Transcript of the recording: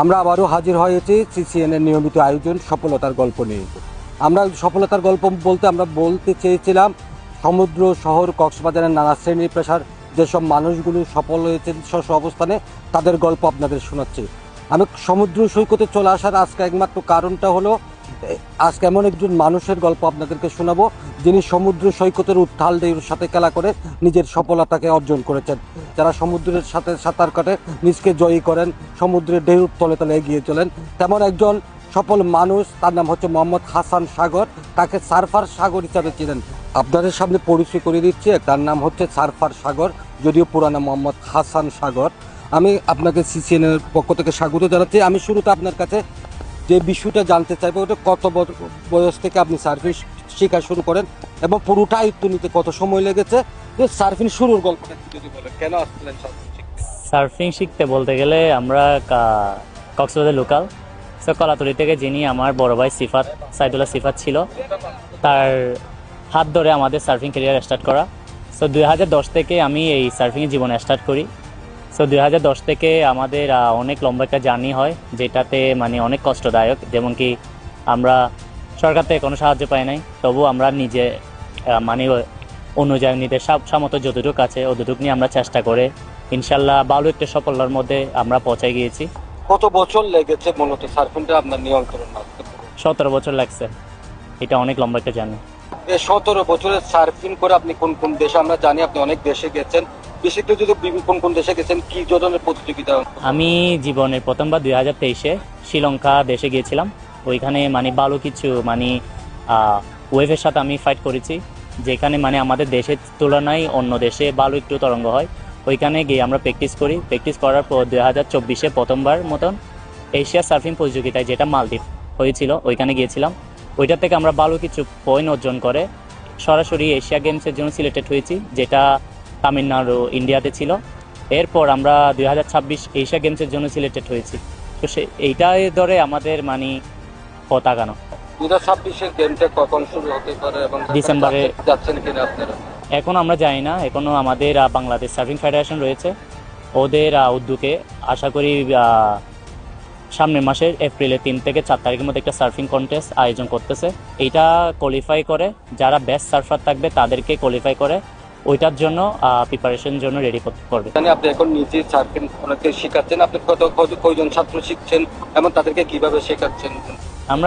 আমরা আবারও হাজির হয়েছি সিসিএন এর নিয়মিত আয়োজন সফলতার গল্প নিয়ে। আমরা সফলতার গল্প বলতে আমরা বলতে চেয়েছিলাম সমুদ্র শহর কক্সবাজারের নানা শ্রেণী পেশার যেসব মানুষগুলো সফল হয়েছেন স্ব অবস্থানে তাদের গল্প আপনাদের শোনাচ্ছি। আমি সমুদ্র সৈকতে চলে আসার আজকে একমাত্র কারণটা হলো আজকে এমন একজন মানুষের গল্প আপনাদেরকে শোনাবো যিনি সমুদ্র সৈকতের উত্তাল ঢেউর সাথে খেলা করে নিজের সফলতাকে অর্জন করেছেন। যারা সমুদ্রের সাথে সাঁতার কাটে নিজকে জয়ী করেন, সমুদ্রের ঢেউর তলে তলে এগিয়ে চলেন, তেমন একজন সফল মানুষ। তার নাম হচ্ছে মোহাম্মদ হাসান সাগর। তাকে সার্ফার সাগর হিসাবে চিনেন। আপনাদের সামনে পরিচয় করে দিচ্ছি, তার নাম হচ্ছে সার্ফার সাগর, যদিও পুরা নাম মোহাম্মদ হাসান সাগর। আমি আপনাকে সিসিএন এর পক্ষ থেকে স্বাগত জানাচ্ছি। আমি শুরুতে আপনার কাছে যে বিষয়টা জানতে চাইবো, ওটা কত বয়স থেকে আপনি সার্ফিং শেখা শুরু করেন এবং পুরোটা আয়ত্ত নিতে কত সময় লেগেছে, যে সার্ফিং শুরুর গল্পটা যদি বলেন, কেন আসলেন সার্ফিং শিখতে? বলতে গেলে আমরা কক্সবাজার লোকাল, সো কলাতলি থেকে যিনি আমার বড় ভাই সিফাত, সাইদুল্লাহ সিফাত ছিল, তার হাত ধরে আমাদের সার্ফিং ক্যারিয়ার স্টার্ট করা। সো 2010 থেকে আমি এই সার্ফিংয়ের জীবন স্টার্ট করি। সো 2010 থেকে আমাদের অনেক লম্বা একটা জার্নি হয়, যেটাতে মানে অনেক কষ্টদায়ক। যেমন কি আমরা সরকার থেকে কোনো সাহায্য পাই নাই, তবু আমরা নিজে মানে অনুযায়ী নিজের সামর্থ্য যতটুকু আছে অতটুকু নিয়ে আমরা চেষ্টা করে ইনশাল্লাহ ভালো একটা সফলতার মধ্যে আমরা পৌঁছায় গিয়েছি। কত বছর লেগেছে মূলত সার্ফিংটা আপনার নিয়ন্ত্রণ রাখতে? 17 বছর লাগছে। এটা অনেক লম্বা একটা জার্নি। এই 17 বছরের সার্ফিং করে আপনি কোন কোন দেশে, আমরা জানি আপনি অনেক দেশে গেছেন, বিশেষত যদি কোন কোন দেশে গেছেন, কি ধরনের প্রতিযোগিতা? আমি জীবনের প্রথমবার 2023-এ শ্রীলঙ্কা দেশে গিয়েছিলাম। ওইখানে মানে ভালো কিছু মানে ওয়েভের সাথে আমি ফাইট করেছি, যেখানে মানে আমাদের দেশের তুলনায় অন্য দেশে ভালো একটু তরঙ্গ হয়। ওইখানে গিয়ে আমরা প্র্যাকটিস করার পর 2024-এ প্রথমবার মতন এশিয়া সার্ফিং প্রতিযোগিতায়, যেটা মালদ্বীপ হয়েছিল, ওইখানে গিয়েছিলাম। ওইটা থেকে আমরা ভালো কিছু পয়েন্ট অর্জন করে সরাসরি এশিয়া গেমসের জন্য সিলেক্টেড হয়েছি, যেটা তামিলনাড়ু ইন্ডিয়াতে ছিল। এরপর আমরা 2026 এশিয়া গেমসের জন্য সিলেক্টেড হয়েছি। তো এইটাই ধরে আমাদের মানে পথ আগানো। 2026-এর গেমটা কখন শুরু হতে পারে এবং ডিসেম্বরে যাচ্ছেন কিনা আপনারা? এখন আমরা জানি না, এখনো আমাদের বাংলাদেশ সার্ফিং ফেডারেশন রয়েছে, ওদের উদ্যোগে আশা করি সামনের মাসের এপ্রিলের 3 থেকে 4 তারিখের মধ্যে একটা সার্ফিং কন্টেস্ট আয়োজন করতেছে। এইটা কোয়ালিফাই করে যারা বেস্ট সার্ফার থাকবে তাদেরকে কোয়ালিফাই করে ওইটার জন্য প্রিপারেশন জন্য রেডি করবে। আপনি এখন নিজে সার্ফিং অনেকে শেখাচ্ছেন, আপনি কয়জন ছাত্র শিখছেন এবং তাদেরকে কিভাবে শেখাচ্ছেন?